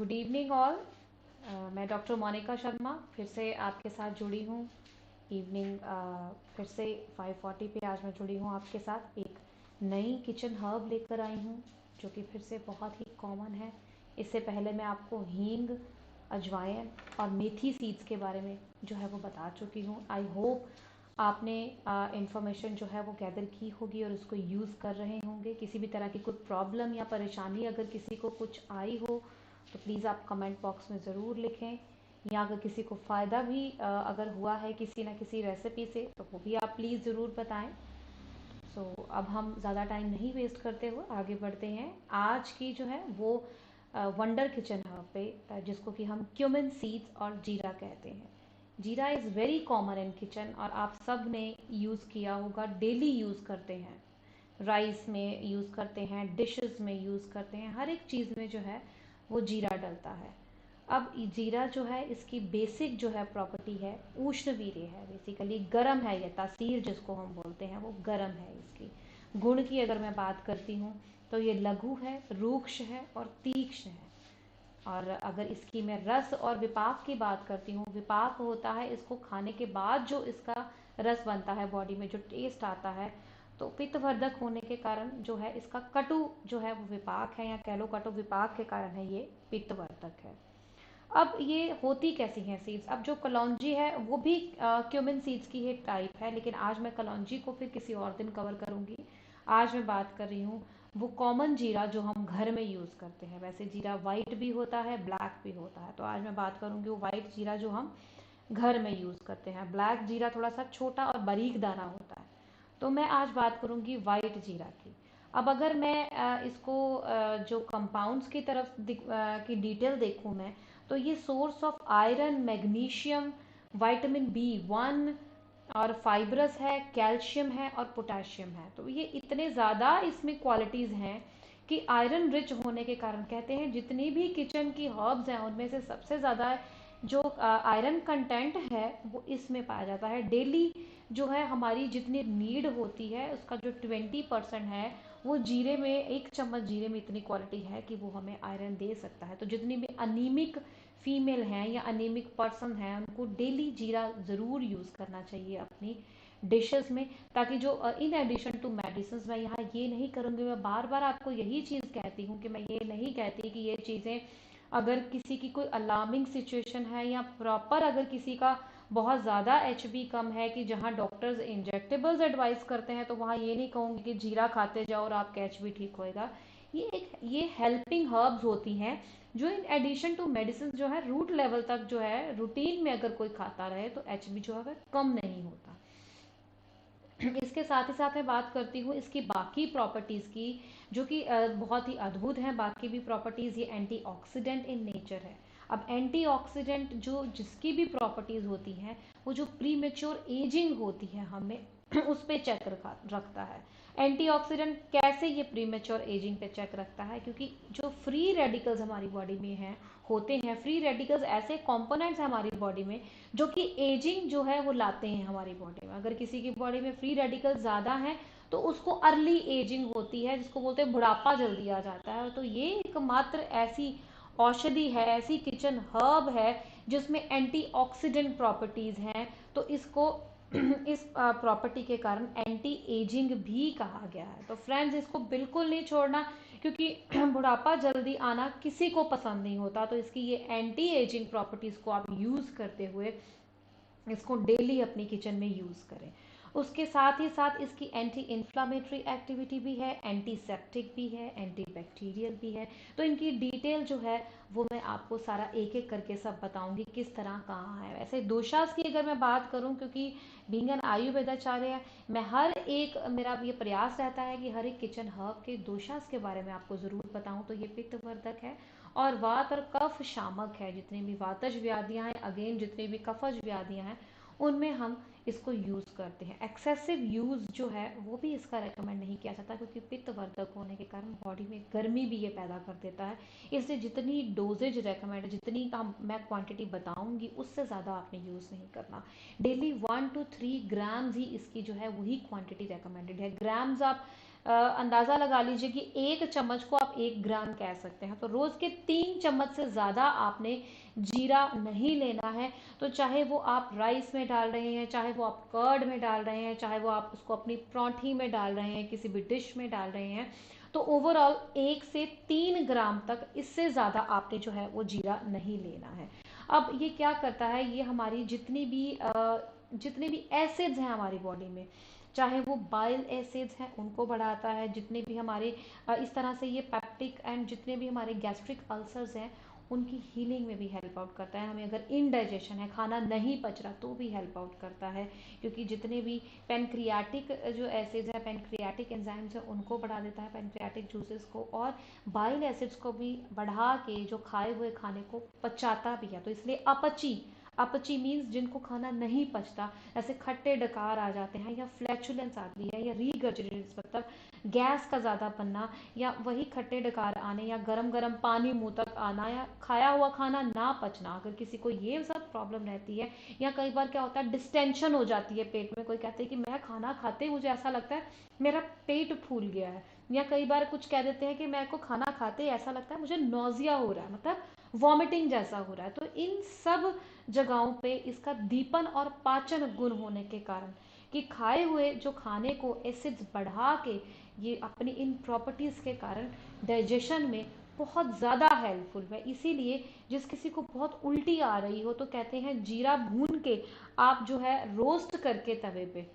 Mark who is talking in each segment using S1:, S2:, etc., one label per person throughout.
S1: Good evening all. मैं doctor Monika Sharma फिर से आपके साथ जुड़ी हूँ। इवनिंग फिर से 5:40 पे आज मैं जुड़ी हूँ आपके साथ। एक नई किचन हर्ब लेकर आई हूँ जो कि फिर से बहुत ही कॉमन है। इससे पहले मैं आपको हींग, अजवाइन और मेथी सीड्स के बारे में जो है वो बता चुकी हूँ। आई होप आपने इंफॉर्मेशन जो है वो गैदर की होगी और उसको यूज़ कर रहे होंगे। किसी भी तरह की कोई प्रॉब्लम या परेशानी अगर किसी को कुछ आई हो तो प्लीज़ आप कमेंट बॉक्स में ज़रूर लिखें, या अगर किसी को फ़ायदा भी अगर हुआ है किसी न किसी रेसिपी से तो वो भी आप प्लीज़ ज़रूर बताएं। अब हम ज़्यादा टाइम नहीं वेस्ट करते हुए आगे बढ़ते हैं। आज की जो है वो वंडर किचन हब पे, जिसको कि हम क्यूमिन सीड्स और जीरा कहते हैं। जीरा is very common in kitchen और आप सब ने यूज़ किया होगा, डेली यूज़ करते हैं। राइस में यूज़ करते हैं, डिशेस में यूज़ करते हैं, हर एक चीज़ में जो है वो जीरा डलता है। अब जीरा जो है इसकी बेसिक जो है प्रॉपर्टी है उष्णवीर्य है, बेसिकली गर्म है। ये तासीर जिसको हम बोलते हैं वो गर्म है। इसकी गुण की अगर मैं बात करती हूँ तो ये लघु है, रूक्ष है और तीक्ष्ण है। और अगर इसकी मैं रस और विपाक की बात करती हूँ, विपाक होता है इसको खाने के बाद जो इसका रस बनता है, बॉडी में जो टेस्ट आता है, तो पित्तवर्धक होने के कारण जो है इसका कटु जो है वो विपाक है, या कह लो कटु विपाक के कारण है ये पित्तवर्धक है। अब ये होती कैसी हैं सीड्स? अब जो कलौंजी है वो भी क्यूमिन सीड्स की ही टाइप है, लेकिन आज मैं कलौंजी को फिर किसी और दिन कवर करूंगी। आज मैं बात कर रही हूँ वो कॉमन जीरा जो हम घर में यूज़ करते हैं। वैसे जीरा वाइट भी होता है, ब्लैक भी होता है, तो आज मैं बात करूंगी वो वाइट जीरा जो हम घर में यूज़ करते हैं। ब्लैक जीरा थोड़ा सा छोटा और बारीक दाना होता है। तो मैं आज बात करूंगी वाइट जीरा की। अब अगर मैं इसको जो कंपाउंड्स की तरफ की डिटेल देखूं मैं, तो ये source of iron, magnesium, vitamin B1 और फाइब्रस है, कैल्शियम है और पोटेशियम है। तो ये इतने ज़्यादा इसमें क्वालिटीज़ हैं कि आयरन रिच होने के कारण कहते हैं जितनी भी किचन की हर्ब्स हैं उनमें से सबसे ज़्यादा जो आयरन कंटेंट है वो इसमें पाया जाता है। डेली जो है हमारी जितनी नीड होती है उसका जो 20% है वो जीरे में, 1 चम्मच जीरे में इतनी क्वालिटी है कि वो हमें आयरन दे सकता है। तो जितनी भी अनीमिक फीमेल हैं या अनीमिक पर्सन हैं उनको डेली जीरा ज़रूर यूज़ करना चाहिए अपनी डिशेस में, ताकि जो इन एडिशन टू मेडिसिन, मैं यहाँ ये नहीं करूँगी, मैं बार बार आपको यही चीज़ कहती हूँ कि मैं ये नहीं कहती कि ये चीज़ें अगर किसी की कोई अलार्मिंग सिचुएशन है या प्रॉपर अगर किसी का बहुत ज़्यादा HB कम है कि जहाँ डॉक्टर्स इंजेक्टेबल्स एडवाइस करते हैं, तो वहाँ ये नहीं कहूँगी कि जीरा खाते जाओ और आपका HB ठीक होएगा। ये हेल्पिंग हर्ब्स होती हैं जो इन एडिशन टू मेडिसिन जो है रूट लेवल तक जो है रूटीन में अगर कोई खाता रहे तो HB जो है वह कम नहीं होता। इसके साथ ही साथ मैं बात करती हूँ इसकी बाकी प्रॉपर्टीज़ की, जो कि बहुत ही अद्भुत हैं। बाकी भी प्रॉपर्टीज़, ये एंटीऑक्सीडेंट इन नेचर है। अब एंटीऑक्सीडेंट जो जिसकी भी प्रॉपर्टीज़ होती हैं वो जो प्रीमेच्योर एजिंग होती है हमें उस पे चेक रखता है। एंटीऑक्सीडेंट कैसे ये प्रीमेच्योर एजिंग पे चेक रखता है? क्योंकि जो फ्री रेडिकल्स हमारी बॉडी में हैं होते हैं, फ्री रेडिकल्स ऐसे कंपोनेंट्स हैं हमारी बॉडी में जो कि एजिंग जो है वो लाते हैं हमारी बॉडी में। अगर किसी की बॉडी में फ्री रेडिकल ज़्यादा हैं तो उसको अर्ली एजिंग होती है, जिसको बोलते हैं बुढ़ापा जल्दी आ जाता है। तो ये एकमात्र ऐसी औषधि है, ऐसी किचन हर्ब है जिसमें एंटीऑक्सीडेंट प्रॉपर्टीज़ हैं। तो इसको इस प्रॉपर्टी के कारण एंटी एजिंग भी कहा गया है। तो फ्रेंड्स, इसको बिल्कुल नहीं छोड़ना, क्योंकि बुढ़ापा जल्दी आना किसी को पसंद नहीं होता। तो इसकी ये एंटी एजिंग प्रॉपर्टीज़ को आप यूज़ करते हुए इसको डेली अपनी किचन में यूज़ करें। उसके साथ ही साथ इसकी एंटी इन्फ्लामेटरी एक्टिविटी भी है, एंटीसेप्टिक भी है, एंटी बैक्टीरियल भी है। तो इनकी डिटेल जो है वो मैं आपको सारा एक एक करके सब बताऊंगी किस तरह कहाँ है। वैसे दोषास की अगर मैं बात करूं, क्योंकि बीइंग एन आयुर्वेदाचार्य मैं हर एक, मेरा ये प्रयास रहता है कि हर एक किचन हर्ब के दोषास के बारे में आपको ज़रूर बताऊं। तो ये पित्तवर्धक है और वात और कफ शामक है। जितनी भी वातज व्याधियां हैं, अगेन जितनी भी कफज व्याधियां हैं, उनमें हम इसको यूज़ करते हैं। एक्सेसिव यूज़ जो है वो भी इसका रेकमेंड नहीं किया जाता, क्योंकि पित्तवर्धक होने के कारण बॉडी में गर्मी भी ये पैदा कर देता है। इसलिए जितनी डोजेज रेकमेंड, जितनी का मैं क्वांटिटी बताऊंगी उससे ज़्यादा आपने यूज़ नहीं करना। डेली 1 to 3 ग्राम्स ही इसकी जो है वही क्वांटिटी रेकमेंडेड है। ग्राम्स आप अंदाज़ा लगा लीजिए कि 1 चम्मच को आप 1 ग्राम कह सकते हैं। तो रोज़ के 3 चम्मच से ज़्यादा आपने जीरा नहीं लेना है। तो चाहे वो आप राइस में डाल रहे हैं, चाहे वो आप कर्ड में डाल रहे हैं, चाहे वो आप उसको अपनी परांठी में डाल रहे हैं, किसी भी डिश में डाल रहे हैं, तो ओवरऑल 1 से 3 ग्राम तक, इससे ज़्यादा आपने जो है वो जीरा नहीं लेना है। अब ये क्या करता है, ये हमारी जितने भी एसिड्स हैं हमारी बॉडी में, चाहे वो बाइल एसिड्स हैं उनको बढ़ाता है, जितने भी हमारे इस तरह से ये पैप्टिक एंड जितने भी हमारे गैस्ट्रिक अल्सर्स हैं उनकी हीलिंग में भी हेल्प आउट करता है। हमें अगर इनडाइजेशन है, खाना नहीं पच रहा, तो भी हेल्प आउट करता है, क्योंकि जितने भी पेनक्रियाटिक जो एसिड्स हैं, पेनक्रियाटिक एंजाइम्स हैं, उनको बढ़ा देता है, पेनक्रियाटिक जूसेस को, और बाइल एसिड्स को भी बढ़ा के जो खाए हुए खाने को पचाता भी है। तो इसलिए अपची, अपची मीन्स जिनको खाना नहीं पचता, ऐसे खट्टे डकार आ जाते हैं, या फ्लैचुलेंस आती है, या रीगर्जिटेशन मतलब गैस का ज़्यादा बनना, या वही खट्टे डकार आने, या गरम गरम पानी मुंह तक आना, या खाया हुआ खाना ना पचना, अगर किसी को ये सब प्रॉब्लम रहती है, या कई बार क्या होता है डिस्टेंशन हो जाती है पेट में, कोई कहते हैं कि मैं खाना खाते ही मुझे ऐसा लगता है मेरा पेट फूल गया है, या कई बार कुछ कह देते हैं कि मेरे को खाना खाते ही ऐसा लगता है मुझे नोजिया हो रहा है, मतलब वॉमिटिंग जैसा हो रहा है। तो इन सब जगहों पे इसका दीपन और पाचन गुण होने के कारण, कि खाए हुए जो खाने को एसिड्स बढ़ा के ये अपनी इन प्रॉपर्टीज़ के कारण डाइजेशन में बहुत ज़्यादा हेल्पफुल है। इसीलिए जिस किसी को बहुत उल्टी आ रही हो, तो कहते हैं जीरा भून के आप जो है रोस्ट करके तवे पे,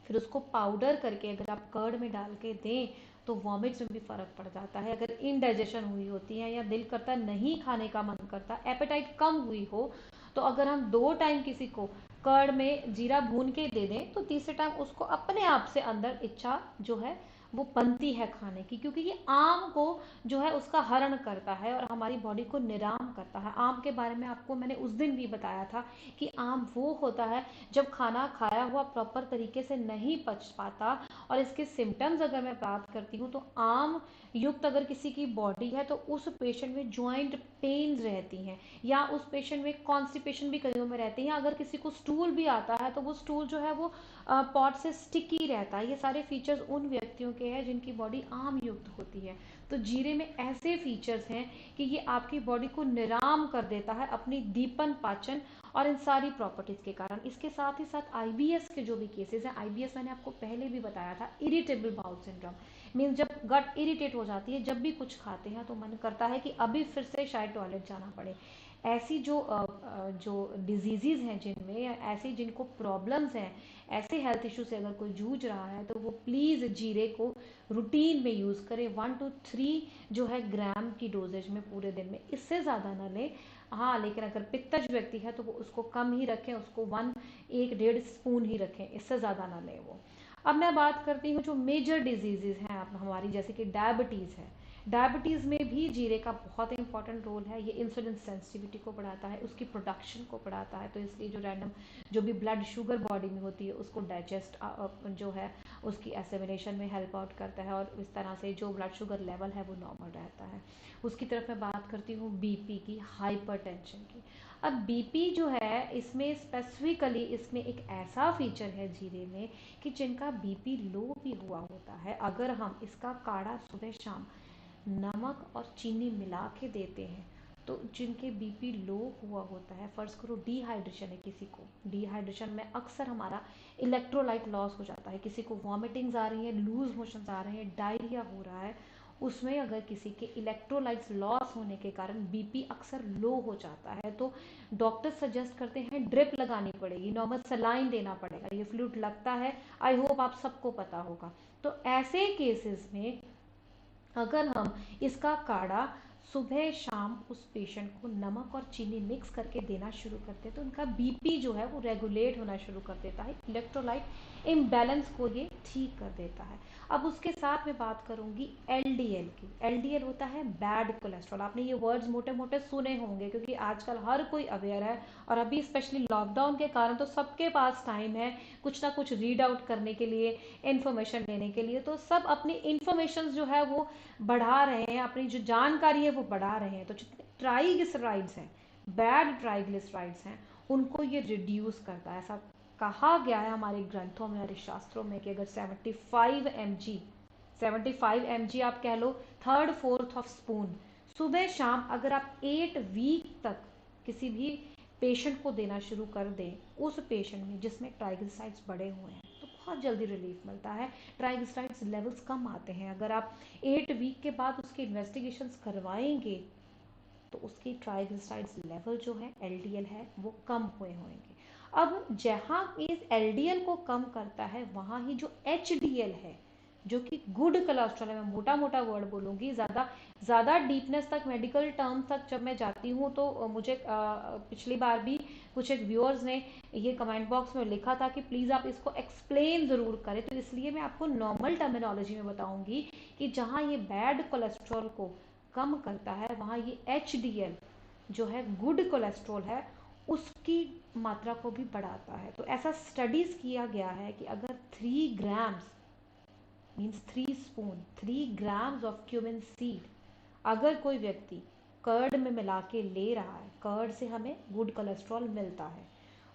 S1: फिर उसको पाउडर करके अगर आप कर्ड में डाल के दें, तो वॉमिट्स में भी फ़र्क पड़ जाता है। अगर इनडाइजेशन हुई होती है, या दिल करता नहीं खाने का मन करता, एपेटाइट कम हुई हो, तो अगर हम 2 टाइम किसी को कर्ड में जीरा भून के दे दें, तो तीसरे टाइम उसको अपने आप से अंदर इच्छा जो है वो बनती है खाने की, क्योंकि ये आम को जो है उसका हरण करता है और हमारी बॉडी को निराम करता है। आम के बारे में आपको मैंने उस दिन भी बताया था कि आम वो होता है जब खाना खाया हुआ प्रॉपर तरीके से नहीं पच पाता। और इसके सिम्टम्स अगर मैं बात करती हूँ, तो आम युक्त अगर किसी की बॉडी है, तो उस पेशेंट में ज्वाइंट पेन्स रहती हैं, या उस पेशेंट में कॉन्स्टिपेशन भी कईयों में रहती है। अगर किसी को स्टूल भी आता है, तो वो स्टूल जो है वो पॉट से स्टिकी रहता है। ये सारे फीचर्स उन व्यक्तियों के हैं जिनकी बॉडी आम युक्त होती है। तो जीरे में ऐसे फीचर्स हैं कि ये आपकी बॉडी को निराम कर देता है अपनी दीपन, पाचन और इन सारी प्रॉपर्टीज़ के कारण। इसके साथ ही साथ आईबीएस के जो भी केसेस हैं, आईबीएस मैंने आपको पहले भी बताया था, इरिटेबल बाउल सिंड्रोम, मीन्स जब गट इरिटेट हो जाती है, जब भी कुछ खाते हैं तो मन करता है कि अभी फिर से शायद टॉयलेट जाना पड़े। ऐसी जो डिजीज़ हैं जिनमें, या ऐसी जिनको प्रॉब्लम्स हैं, ऐसे हेल्थ इशू से अगर कोई जूझ रहा है, तो वो प्लीज़ जीरे को रूटीन में यूज़ करें। 1 to 3 जो है ग्राम की डोजेज में पूरे दिन में, इससे ज़्यादा ना लें। हाँ, लेकिन अगर पित्तज व्यक्ति है तो वो उसको कम ही रखें, उसको 1-1.5 स्पून ही रखें, इससे ज़्यादा ना लें वो। अब मैं बात करती हूँ जो मेजर डिजीज़ हैं आप हमारी, जैसे कि डायबिटीज़ है। डायबिटीज़ में भी जीरे का बहुत इंपॉर्टेंट रोल है। ये इंसुलिन सेंसिटिविटी को बढ़ाता है, उसकी प्रोडक्शन को बढ़ाता है, तो इसलिए जो भी ब्लड शुगर बॉडी में होती है उसको डाइजेस्ट जो है उसकी एसिमिलेशन में हेल्प आउट करता है, और इस तरह से जो ब्लड शुगर लेवल है वो नॉर्मल रहता है। उसकी तरफ मैं बात करती हूँ बीपी की, हाइपरटेंशन की। अब बीपी जो है, इसमें स्पेसिफिकली इसमें एक ऐसा फीचर है जीरे में कि जिनका बीपी लो भी हुआ होता है, अगर हम इसका काढ़ा सुबह शाम नमक और चीनी मिला के देते हैं, तो जिनके बीपी लो हुआ होता है, फ़र्ज़ करो डिहाइड्रेशन है किसी को, डिहाइड्रेशन में अक्सर हमारा इलेक्ट्रोलाइट लॉस हो जाता है, किसी को वॉमिटिंग्स आ रही हैं, लूज मोशंस आ रहे हैं, डायरिया हो रहा है, उसमें अगर किसी के इलेक्ट्रोलाइट्स लॉस होने के कारण बीपी अक्सर लो हो जाता है, तो डॉक्टर सजेस्ट करते हैं ड्रिप लगानी पड़ेगी, नॉर्मल सलाइन देना पड़ेगा। ये फ्लूइड लगता है, आई होप आप सबको पता होगा। तो ऐसे केसेस में अगर हम इसका काढ़ा सुबह शाम उस पेशेंट को नमक और चीनी मिक्स करके देना शुरू करते हैं, तो उनका बीपी जो है वो रेगुलेट होना शुरू कर देता है, इलेक्ट्रोलाइट इम्बैलेंस को ये ठीक कर देता है। अब उसके साथ मैं बात करूंगी एलडीएल की। एलडीएल होता है बैड कोलेस्ट्रॉल। आपने ये वर्ड्स मोटे मोटे सुने होंगे, क्योंकि आजकल हर कोई अवेयर है, और अभी स्पेशली लॉकडाउन के कारण तो सबके पास टाइम है कुछ ना कुछ रीड आउट करने के लिए, इन्फॉर्मेशन लेने के लिए, तो सब अपनी इन्फॉर्मेशन जो है वो बढ़ा रहे हैं, अपनी जो जानकारी है वो बढ़ा रहे हैं। तो जितने ट्राइग्लिसराइड्स हैं, बैड ट्राइग्लिसराइड्स हैं, उनको ये रिड्यूस करता है। ऐसा कहा गया है हमारे ग्रंथों में, हमारे शास्त्रों में, कि अगर 75 mg 75 mg आप कह लो, थर्ड फोर्थ ऑफ स्पून सुबह शाम अगर आप 8 वीक तक किसी भी पेशेंट को देना शुरू कर दें, उस पेशेंट में जिसमें ट्राइग्लिसराइड्स बढ़े हुए हैं, तो बहुत जल्दी रिलीफ मिलता है, ट्राइग्लिसराइड्स लेवल्स कम आते हैं। अगर आप 8 वीक के बाद उसके इन्वेस्टिगेशंस करवाएंगे तो उसकी ट्राइग्लिसराइड्स लेवल जो है, एलडीएल है, वो कम हुए होंगे। अब जहाँ इस एलडीएल को कम करता है, वहाँ ही जो एचडीएल है, जो कि गुड कोलेस्ट्रॉल है, मैं मोटा मोटा वर्ड बोलूंगी, ज़्यादा ज़्यादा डीपनेस तक, मेडिकल टर्म तक जब मैं जाती हूँ तो मुझे पिछली बार भी कुछ एक व्यूअर्स ने ये कमेंट बॉक्स में लिखा था कि प्लीज़ आप इसको एक्सप्लेन ज़रूर करें, तो इसलिए मैं आपको नॉर्मल टर्मिनोलॉजी में बताऊंगी कि जहाँ ये बैड कोलेस्ट्रॉल को कम करता है, वहाँ ये एचडीएल जो है, गुड कोलेस्ट्रॉल है, उसकी मात्रा को भी बढ़ाता है। तो ऐसा स्टडीज किया गया है कि अगर 3 grams means 3 spoon 3 grams of cumin seed अगर कोई व्यक्ति कर्ड में मिला के ले रहा है, कर्ड से हमें गुड कोलेस्ट्रॉल मिलता है,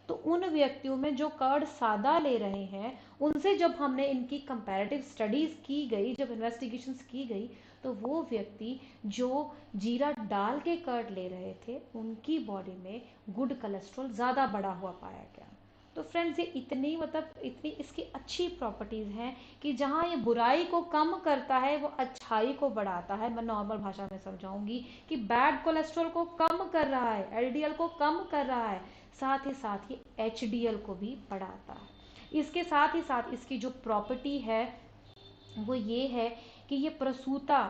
S1: तो उन व्यक्तियों में जो कर्ड सादा ले रहे हैं, उनसे जब हमने इनकी कंपैरेटिव स्टडीज की गई, जब इन्वेस्टिगेशंस की गई, तो वो व्यक्ति जो जीरा डाल के कर्ड ले रहे थे, उनकी बॉडी में गुड कोलेस्ट्रॉल ज़्यादा बढ़ा हुआ पाया गया। तो फ्रेंड्स, ये इतनी मतलब इतनी इसकी अच्छी प्रॉपर्टीज़ हैं कि जहाँ ये बुराई को कम करता है, वो अच्छाई को बढ़ाता है। मैं नॉर्मल भाषा में समझाऊंगी कि बैड कोलेस्ट्रॉल को कम कर रहा है, एलडीएल को कम कर रहा है, साथ ही एचडीएल को भी बढ़ाता है। इसके साथ ही साथ इसकी जो प्रॉपर्टी है वो ये है कि ये प्रसूता,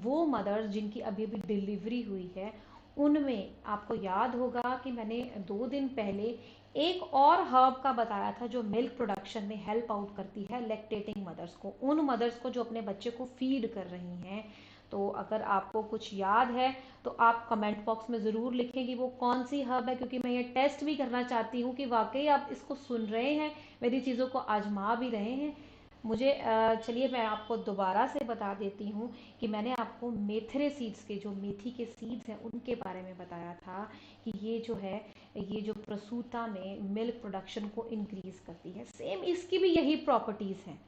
S1: वो मदर्स जिनकी अभी अभी डिलीवरी हुई है, उनमें आपको याद होगा कि मैंने 2 दिन पहले एक और हर्ब का बताया था जो मिल्क प्रोडक्शन में हेल्प आउट करती है लैक्टेटिंग मदर्स को, उन मदर्स को जो अपने बच्चे को फीड कर रही हैं। तो अगर आपको कुछ याद है तो आप कमेंट बॉक्स में ज़रूर लिखें कि वो कौन सी हर्ब है, क्योंकि मैं ये टेस्ट भी करना चाहती हूँ कि वाकई आप इसको सुन रहे हैं, मेरी चीज़ों को आजमा भी रहे हैं। मुझे चलिए मैं आपको दोबारा से बता देती हूँ कि मैंने आपको मेथरे सीड्स के, जो मेथी के सीड्स हैं, उनके बारे में बताया था कि ये जो है, ये जो प्रसूता में मिल्क प्रोडक्शन को इंक्रीज करती है। सेम इसकी भी यही प्रॉपर्टीज़ हैं।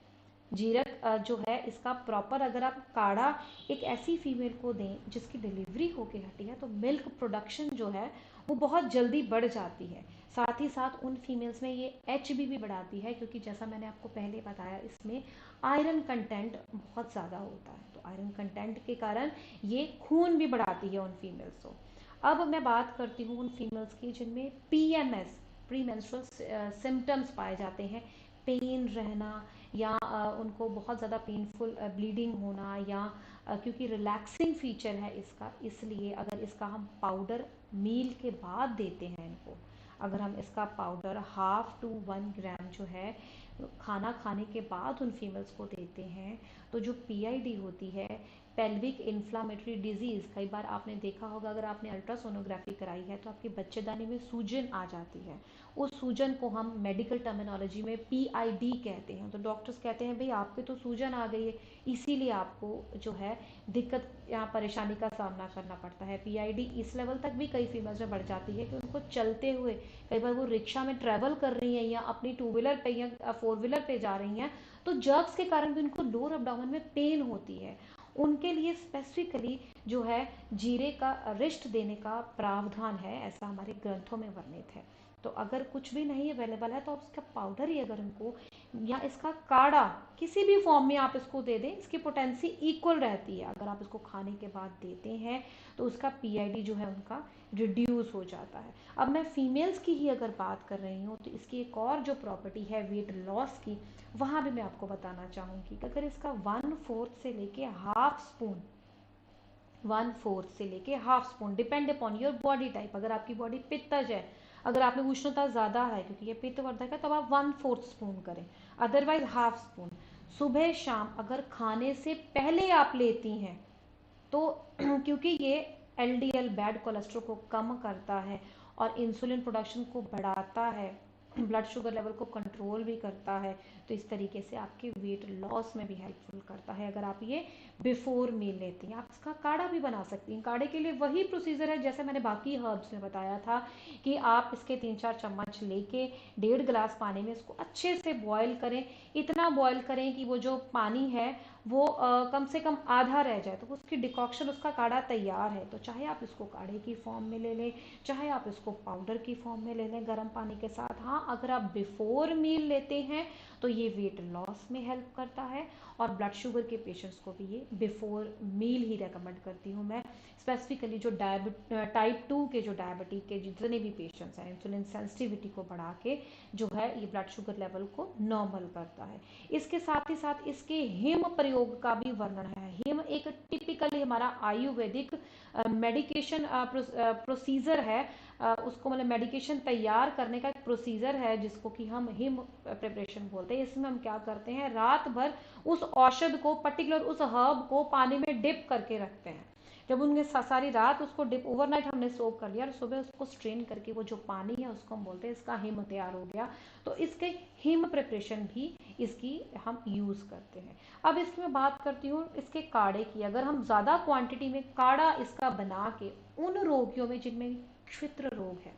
S1: जीरक जो है, इसका प्रॉपर अगर आप काढ़ा एक ऐसी फीमेल को दें जिसकी डिलीवरी होके हटी है, तो मिल्क प्रोडक्शन जो है वो बहुत जल्दी बढ़ जाती है। साथ ही साथ उन फीमेल्स में ये एचबी भी बढ़ाती है, क्योंकि जैसा मैंने आपको पहले बताया, इसमें आयरन कंटेंट बहुत ज़्यादा होता है, तो आयरन कंटेंट के कारण ये खून भी बढ़ाती है उन फीमेल्स को। अब मैं बात करती हूँ उन फीमेल्स की जिनमें पीएमएस, प्री मेंस्ट्रुअल सिम्टम्स पाए जाते हैं, पेन रहना, या उनको बहुत ज़्यादा पेनफुल ब्लीडिंग होना, या क्योंकि रिलैक्सिंग फीचर है इसका, इसलिए अगर इसका हम पाउडर मील के बाद देते हैं इनको, अगर हम इसका पाउडर 1/2 to 1 ग्राम जो है खाना खाने के बाद उन फीमेल्स को देते हैं, तो जो पीआईडी होती है, पेल्विक इन्फ्लामेटरी डिजीज़, कई बार आपने देखा होगा, अगर आपने अल्ट्रासोनोग्राफी कराई है तो आपके बच्चेदानी में सूजन आ जाती है, उस सूजन को हम मेडिकल टर्मिनोलॉजी में पीआईडी कहते हैं। तो डॉक्टर्स कहते हैं भाई आपके तो सूजन आ गई है, इसीलिए आपको जो है दिक्कत या परेशानी का सामना करना पड़ता है। पीआईडी इस लेवल तक भी कई फीमेल्स में बढ़ जाती है कि उनको चलते हुए, कई बार वो रिक्शा में ट्रैवल कर रही हैं या अपनी 2 व्हीलर पे या 4 व्हीलर पे जा रही हैं, तो जर्क्स के कारण भी उनको लोअर अब्डोमेन में पेन होती है। उनके लिए स्पेसिफिकली जो है जीरे का रिष्ट देने का प्रावधान है, ऐसा हमारे ग्रंथों में वर्णित है। तो अगर कुछ भी नहीं अवेलेबल है तो आप इसका पाउडर ही अगर उनको, या इसका काढ़ा किसी भी फॉर्म में आप इसको दे दें, इसकी पोटेंसी इक्वल रहती है। अगर आप इसको खाने के बाद देते हैं तो उसका पीआईडी जो है उनका रिड्यूस हो जाता है। अब मैं फीमेल्स की ही अगर बात कर रही हूँ तो इसकी एक और जो प्रॉपर्टी है वेट लॉस की, वहाँ भी मैं आपको बताना चाहूँगी कि अगर इसका 1/4 से लेके हाफ स्पून, 1/4 से लेके half spoon, depend upon your body type, अगर आपकी बॉडी पित्तज है, अगर आप में उष्णता ज़्यादा है क्योंकि ये पित्तवर्धक है, तब आप 1/4 स्पून करें, अदरवाइज हाफ स्पून। सुबह शाम अगर खाने से पहले आप लेती हैं तो क्योंकि ये एलडीएल बैड कोलेस्ट्रॉल को कम करता है और इंसुलिन प्रोडक्शन को बढ़ाता है, ब्लड शुगर लेवल को कंट्रोल भी करता है, तो इस तरीके से आपके वेट लॉस में भी हेल्पफुल करता है अगर आप ये बिफोर मील लेती हैं। आप इसका काढ़ा भी बना सकती हैं। काढ़े के लिए वही प्रोसीजर है जैसे मैंने बाकी हर्ब्स में बताया था कि आप इसके 3-4 चम्मच लेके 1.5 गिलास पानी में इसको अच्छे से बॉयल करें, इतना बॉयल करें कि वो जो पानी है वो कम से कम आधा रह जाए तो उसकी डिकॉक्शन, उसका काढ़ा तैयार है। तो चाहे आप इसको काढ़े की फॉर्म में ले लें, चाहे आप इसको पाउडर की फॉर्म में ले लें गर्म पानी के साथ। हाँ, अगर आप बिफोर मील लेते हैं तो ये वेट लॉस में हेल्प करता है, और ब्लड शुगर के पेशेंट्स को भी ये बिफोर मील ही रेकमेंड करती हूँ मैं। स्पेसिफिकली जो टाइप 2 के, जो डायबिटीज के जितने भी पेशेंट्स हैं, इंसुलिन सेंसिटिविटी को बढ़ा के जो है ये ब्लड शुगर लेवल को नॉर्मल करता है। इसके साथ ही साथ इसके हिम प्रयोग का भी वर्णन है। हिम एक टिपिकली हमारा आयुर्वेदिक मेडिकेशन प्रोसीजर है। उसको मतलब मेडिकेशन तैयार करने का एक प्रोसीजर है जिसको कि हम हिम प्रिपरेशन बोलते हैं। इसमें हम क्या करते हैं, रात भर उस औषध को, पर्टिकुलर उस हर्ब को पानी में डिप करके रखते हैं। जब उनने सारी रात उसको डिप, ओवरनाइट हमने सोक कर लिया और सुबह उसको स्ट्रेन करके वो जो पानी है उसको हम बोलते हैं इसका हिम तैयार हो गया। तो इसके हिम प्रिपरेशन भी इसकी हम यूज करते हैं। अब इसकी मैं बात करती हूँ इसके काढ़े की। अगर हम ज्यादा क्वांटिटी में काढ़ा इसका बना के उन रोगियों में जिनमें क्षित्र रोग है,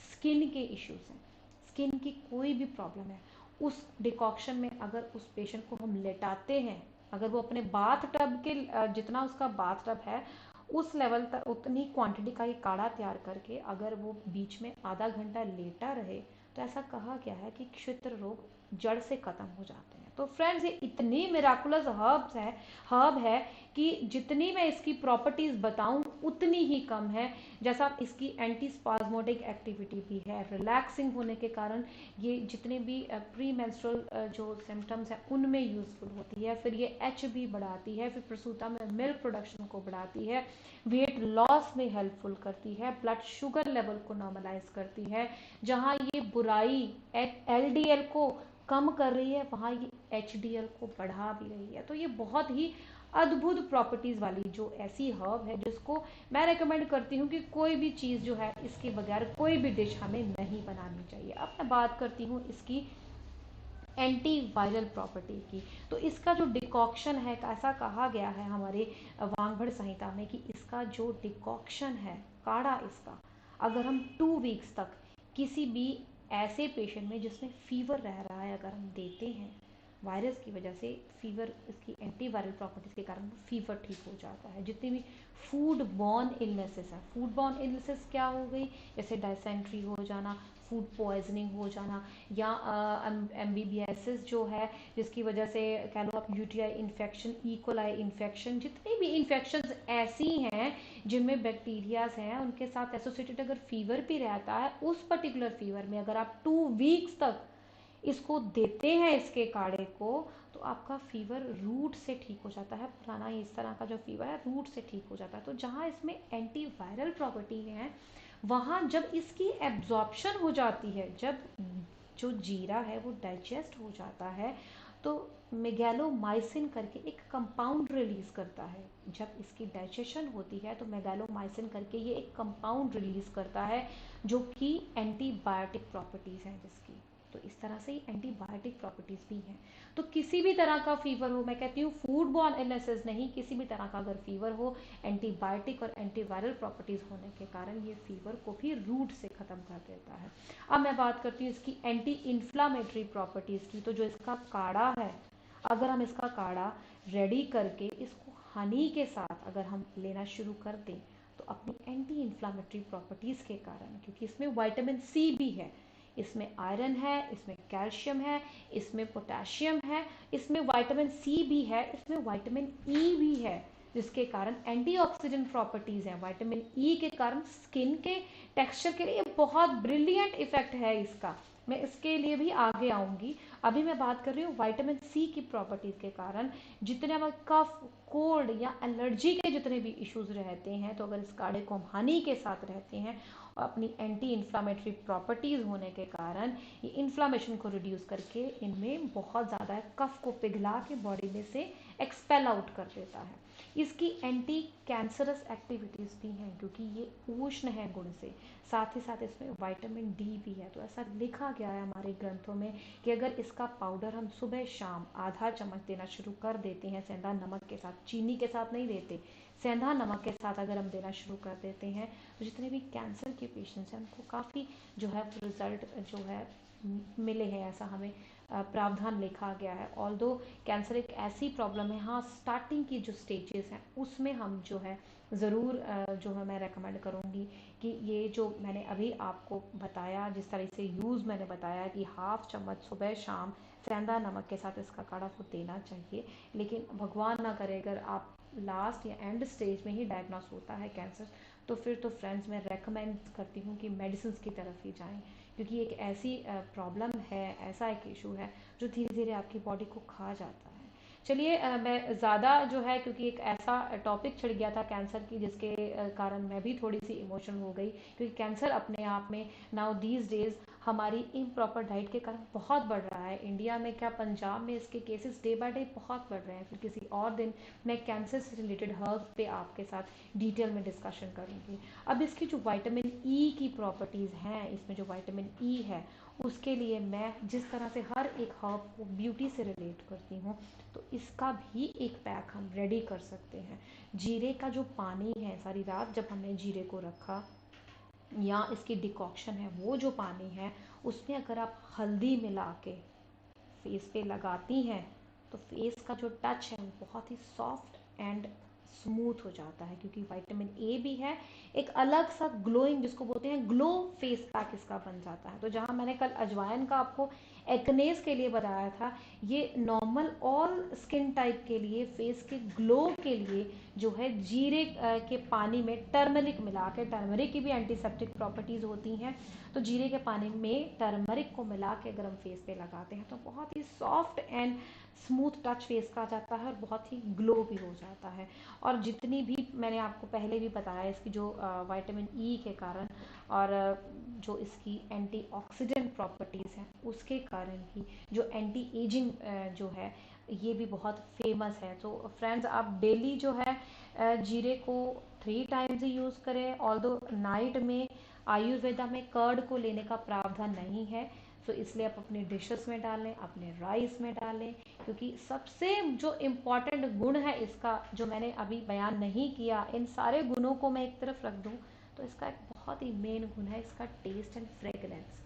S1: स्किन के इश्यूज हैं, स्किन की कोई भी प्रॉब्लम है, उस डिकॉक्शन में अगर उस पेशेंट को हम लेटाते हैं, अगर वो अपने बाथ टब के जितना उसका बाथ टब है उस लेवल तक उतनी क्वांटिटी का ये काढ़ा तैयार करके अगर वो बीच में आधा घंटा लेटा रहे, तो ऐसा कहा गया है कि क्षित्र रोग जड़ से खत्म हो जाते हैं। तो फ्रेंड्स, ये इतनी मिराकुलस हर्ब है कि जितनी मैं इसकी प्रॉपर्टीज बताऊं उतनी ही कम है। जैसा इसकी एंटी स्पाज्मोटिक एक्टिविटी भी है, रिलैक्सिंग होने के कारण ये जितने भी प्री मेंस्ट्रुअल जो सिम्टम्स हैं उनमें यूजफुल होती है। फिर ये एच भी बढ़ाती है, फिर प्रसूता में मिल्क प्रोडक्शन को बढ़ाती है, वेट लॉस में हेल्पफुल करती है, ब्लड शुगर लेवल को नॉर्मलाइज करती है। जहाँ ये बुराई एलडीएल को कम कर रही है, वहाँ ये एचडीएल को बढ़ा भी रही है। तो ये बहुत ही अद्भुत प्रॉपर्टीज वाली जो ऐसी हर्ब है जिसको मैं रेकमेंड करती हूँ कि कोई भी चीज़ जो है इसके बगैर कोई भी डिश हमें नहीं बनानी चाहिए। अब मैं बात करती हूँ इसकी एंटी वायरल प्रॉपर्टी की। तो इसका जो डिकॉक्शन है, ऐसा कहा गया है हमारे वांगभड़ संहिता में कि इसका जो डिकॉक्शन है, काढ़ा इसका, अगर हम 2 वीक्स तक किसी भी ऐसे पेशेंट में जिसमें फीवर रह रहा है अगर हम देते हैं, वायरस की वजह से फीवर, इसकी एंटी वायरल प्रॉपर्टीज के कारण फीवर ठीक हो जाता है। जितनी भी फूड बॉर्न इलनेसेस है, फूड बॉर्न इलनेसेस क्या हो गई, जैसे डायसेंट्री हो जाना, फूड पॉइजनिंग हो जाना, या एमबीबीएसिस जो है जिसकी वजह से कह लो आप यूटीआई इन्फेक्शन, इकोलाई इन्फेक्शन, जितनी भी इन्फेक्शन ऐसी हैं जिनमें बैक्टीरियाज हैं उनके साथ एसोसिएटेड अगर फीवर भी रहता है, उस पर्टिकुलर फीवर में अगर आप 2 वीक्स तक इसको देते हैं इसके काढ़े को, तो आपका फीवर रूट से ठीक हो जाता है। पुराना इस तरह का जो फीवर है रूट से ठीक हो जाता है। तो जहाँ इसमें एंटी वायरल प्रॉपर्टी है, वहाँ जब इसकी एब्जॉर्प्शन हो जाती है, जब जो जीरा है वो डाइजेस्ट हो जाता है, तो मेगैलोमाइसिन करके एक कंपाउंड रिलीज करता है। जब इसकी डाइजेशन होती है तो मेगैलोमाइसिन करके ये एक कंपाउंड रिलीज करता है जो कि एंटीबायोटिक प्रॉपर्टीज हैं जिसकी। तो इस तरह से एंटीबायोटिक प्रॉपर्टीज भी हैं। तो किसी भी तरह का फीवर हो, मैं कहती हूँ फूड बॉर्न इलनेसेस नहीं, किसी भी तरह का अगर फीवर हो, एंटीबायोटिक और एंटीवायरल प्रॉपर्टीज होने के कारण ये फीवर को भी रूट से खत्म कर देता है। अब मैं बात करती हूँ इसकी एंटी इन्फ्लामेटरी प्रॉपर्टीज की। तो जो इसका काढ़ा है, अगर हम इसका काढ़ा रेडी करके इसको हनी के साथ अगर हम लेना शुरू कर दें, तो अपनी एंटी इन्फ्लामेटरी प्रॉपर्टीज के कारण, क्योंकि इसमें विटामिन सी भी है, इसमें आयरन है, इसमें कैल्शियम है, इसमें पोटेशियम है, इसमें विटामिन सी भी है, इसमें विटामिन ई भी है, जिसके कारण एंटीऑक्सीडेंट प्रॉपर्टीज हैं। विटामिन ई के कारण स्किन के टेक्सचर के लिए बहुत ब्रिलियंट इफेक्ट है इसका। मैं इसके लिए भी आगे आऊंगी। अभी मैं बात कर रही हूँ विटामिन सी की प्रॉपर्टीज के कारण जितने हमें कफ, कोल्ड या एलर्जी के जितने भी इश्यूज रहते हैं, तो अगर इस काढ़े को हम हनी के साथ रहते हैं, अपनी एंटी इन्फ्लामेटरी प्रॉपर्टीज होने के कारण ये इन्फ्लामेशन को रिड्यूस करके इनमें बहुत ज़्यादा कफ को पिघला के बॉडी में से एक्सपेल आउट कर देता है। इसकी एंटी कैंसरस एक्टिविटीज़ भी हैं क्योंकि ये उष्ण है गुण से, साथ ही साथ इसमें विटामिन डी भी है। तो ऐसा लिखा गया है हमारे ग्रंथों में कि अगर इसका पाउडर हम सुबह शाम आधा चम्मच देना शुरू कर देते हैं, सेंधा नमक के साथ, चीनी के साथ नहीं देते, सेंधा नमक के साथ अगर हम देना शुरू कर देते हैं, तो जितने भी कैंसर के पेशेंट्स हैं उनको काफ़ी जो है रिजल्ट जो है मिले हैं, ऐसा हमें प्रावधान लिखा गया है। ऑल्दो कैंसर एक ऐसी प्रॉब्लम है, हाँ स्टार्टिंग की जो स्टेजेस हैं उसमें हम जो है ज़रूर जो है मैं रेकमेंड करूँगी कि ये जो मैंने अभी आपको बताया, जिस तरह से यूज़ मैंने बताया कि हाफ चम्मच सुबह शाम सेंधा नमक के साथ इसका काढ़ा को देना चाहिए। लेकिन भगवान ना करे अगर आप लास्ट या एंड स्टेज में ही डायग्नोस होता है कैंसर, तो फिर तो फ्रेंड्स मैं रेकमेंड करती हूँ कि मेडिसिन की तरफ ही जाएं, क्योंकि एक ऐसी प्रॉब्लम है, ऐसा एक इशू है जो धीरे धीरे आपकी बॉडी को खा जाता है। चलिए मैं ज़्यादा जो है, क्योंकि एक ऐसा टॉपिक छिड़ गया था कैंसर की जिसके कारण मैं भी थोड़ी सी इमोशनल हो गई, क्योंकि कैंसर अपने आप में नाउ दीज डेज हमारी इम्प्रॉपर डाइट के कारण बहुत बढ़ रहा है। इंडिया में क्या, पंजाब में इसके केसेस डे बाय डे बहुत बढ़ रहे हैं। फिर किसी और दिन मैं कैंसर से रिलेटेड हर्ब पे आपके साथ डिटेल में डिस्कशन करूंगी। अब इसकी जो विटामिन ई की प्रॉपर्टीज़ हैं, इसमें जो विटामिन ई है उसके लिए मैं जिस तरह से हर एक हर्ब को ब्यूटी से रिलेट करती हूँ, तो इसका भी एक पैक हम रेडी कर सकते हैं। जीरे का जो पानी है, सारी रात जब हमने जीरे को रखा या इसकी डिकॉक्शन है, वो जो पानी है उसमें अगर आप हल्दी मिला के फेस पे लगाती हैं तो फेस का जो टच है वो बहुत ही सॉफ्ट एंड स्मूथ हो जाता है, क्योंकि विटामिन ए भी है। एक अलग सा ग्लोइंग, जिसको बोलते हैं ग्लो, फेस पैक इसका बन जाता है। तो जहाँ मैंने कल अजवाइन का आपको एक्नेस के लिए बताया था, ये नॉर्मल ऑल स्किन टाइप के लिए, फेस के ग्लो के लिए जो है जीरे के पानी में टर्मरिक मिला के, टर्मरिक की भी एंटीसेप्टिक प्रॉपर्टीज़ होती हैं, तो जीरे के पानी में टर्मरिक को मिला के अगर हम फेस पे लगाते हैं तो बहुत ही soft and smooth touch face का आ जाता है और बहुत ही ग्लो भी हो जाता है। और जितनी भी मैंने आपको पहले भी बताया, इसकी जो विटामिन ई के कारण और जो इसकी एंटीऑक्सीडेंट प्रॉपर्टीज़ हैं उसके कारण भी जो एंटी एजिंग जो है ये भी बहुत फेमस है। तो फ्रेंड्स आप डेली जो है जीरे को 3 टाइम्स ही यूज़ करें। ऑल्दो नाइट में आयुर्वेदा में कर्ड को लेने का प्रावधान नहीं है, तो इसलिए आप अपने डिशेस में डालें, अपने राइस में डालें, क्योंकि सबसे जो इम्पॉर्टेंट गुण है इसका, जो मैंने अभी बयान नहीं किया, इन सारे गुणों को मैं एक तरफ रख दूं तो इसका एक बहुत ही मेन गुण है इसका टेस्ट एंड फ्रेगरेंस।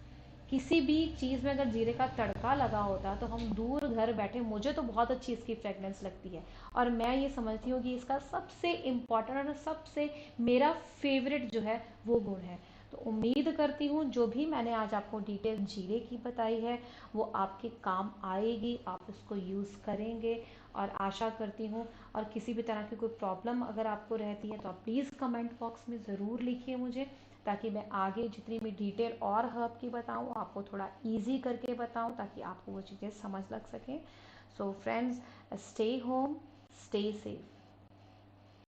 S1: किसी भी चीज़ में अगर जीरे का तड़का लगा होता तो हम दूर घर बैठे, मुझे तो बहुत अच्छी इसकी फ्रेगरेंस लगती है और मैं ये समझती हूँ कि इसका सबसे इम्पॉर्टेंट और सबसे मेरा फेवरेट जो है वो गुण है। तो उम्मीद करती हूँ जो भी मैंने आज आपको डिटेल जीरे की बताई है वो आपके काम आएगी, आप इसको यूज़ करेंगे और आशा करती हूँ। और किसी भी तरह की कोई प्रॉब्लम अगर आपको रहती है तो आप प्लीज़ कमेंट बॉक्स में ज़रूर लिखिए मुझे, ताकि मैं आगे जितनी भी डिटेल और हर्ब की बताऊँ आपको थोड़ा ईजी करके बताऊँ, ताकि आपको वो चीज़ें समझ लग सकें। So friends, stay home, stay safe.